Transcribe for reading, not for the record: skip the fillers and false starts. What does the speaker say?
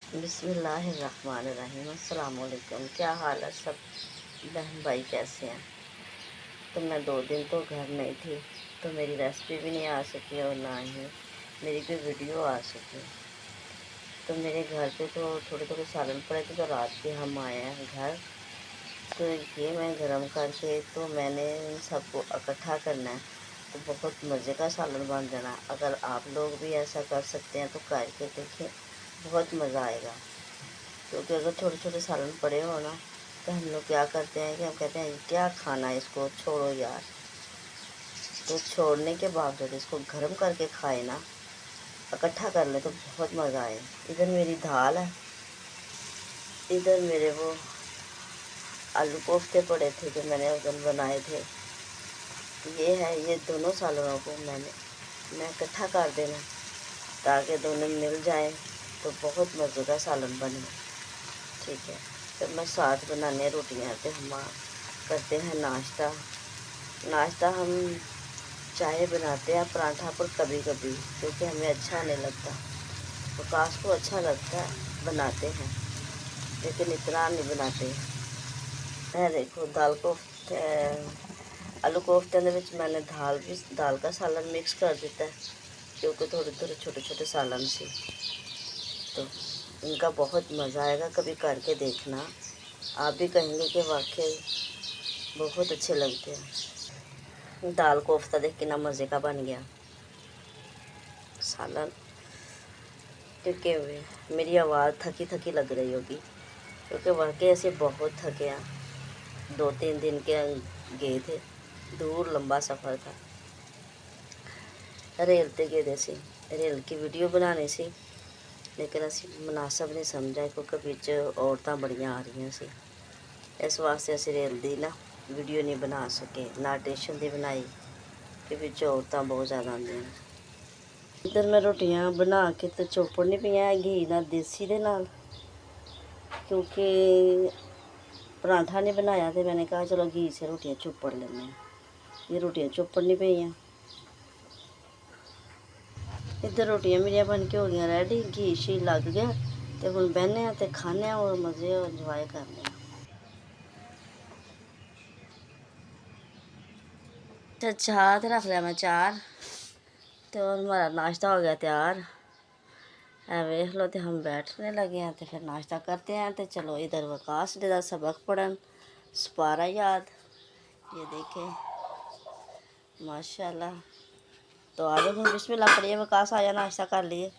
बिस्मिल्लाहिर्रहमानिर्रहीम। अस्सलाम वालेकुम। क्या हाल है सब बहन भाई, कैसे हैं? तो मैं 2 दिन तो घर नहीं थी, तो मेरी रेसिपी भी नहीं आ सकी और ना ही मेरी कोई वीडियो आ सकी। तो मेरे घर पे तो थोड़े थोड़े सालन पड़े थे, तो रात के हम आए हैं घर। तो ये मैं गरम करके तो मैंने इन सबको इकट्ठा करना है, तो बहुत मज़े का सालन बन जाना। अगर आप लोग भी ऐसा कर सकते हैं तो करके देखें, बहुत मज़ा आएगा। क्योंकि अगर छोटे छोटे सालन पड़े हो ना, तो हम लोग क्या करते हैं कि हम कहते हैं क्या खाना है, इसको छोड़ो यार। तो छोड़ने के बावजूद इसको गर्म करके खाए ना, इकट्ठा कर ले, तो बहुत मज़ा आए। इधर मेरी दाल है, इधर मेरे वो आलू कोफ्ते पड़े थे जो मैंने उस दिन बनाए थे। ये है, ये दोनों सालनों को मैं इकट्ठा कर देना, ताकि दोनों मिल जाएं, तो बहुत मज़े का सालन बने। ठीक है, तो मैं साथ बनाने रोटियां, तो हम करते हैं नाश्ता। नाश्ता हम चाय बनाते हैं, पराठा पर कभी कभी, क्योंकि हमें अच्छा नहीं लगता। प्रकाश को अच्छा लगता है, बनाते हैं, लेकिन इतना नहीं बनाते। है देखो, दाल कोफ्ते, आलू कोफ्ते मैंने दाल का सालन मिक्स कर देता है, क्योंकि थोड़े थोड़े छोटे छोटे सालन से। तो इनका बहुत मज़ा आएगा, कभी करके देखना। आप भी कहेंगे कि वाकई बहुत अच्छे लगते हैं। दाल कोफ्ता देख कितना मज़े का बन गया सालन। क्योंकि मेरी आवाज़ थकी थकी लग रही होगी, क्योंकि वाकई ऐसे बहुत थके हैं। 2-3 दिन के गए थे, दूर लंबा सफ़र था। रेल ते गए थे, रेल की वीडियो बनाने से, लेकिन असी मुनासब नहीं समझा, क्योंकि बिच औरतां बड़ियां आ रही सी। इस वास्ते असी रेल दी ना वीडियो नहीं बना सके, ना स्टेशन की बनाई, कि बिच औरतां बहुत ज़्यादा आंदियां ने। इधर मैं रोटियां बना के तो चोपड़नी पई घी नाल, देसी दे नाल, क्योंकि पराठा नहीं बनाया, तो मैंने कहा चलो घी से रोटियां चोपड़ लेने हैं। ये रोटियां चोपड़नी पई। इधर रोटियां मेरियां बन के हो गई रेडी, घी शी लग गया, तो हुण बहने तो खाने और मज़े और इंजॉय करने। अच्छा, चाह तो रख लिया मैं चार, तो हमारा नाश्ता हो गया तैयार है। वेख लो, तो हम बैठने लगे हैं, तो फिर नाश्ता करते हैं। तो चलो इधर वकास दे दा सबक पढ़न, सपारा याद, ये देखें माशाल्लाह। तो आ जाओ, बिस्मिल्लाह पढ़िए, वकास आया, नाश्ता कर लिए।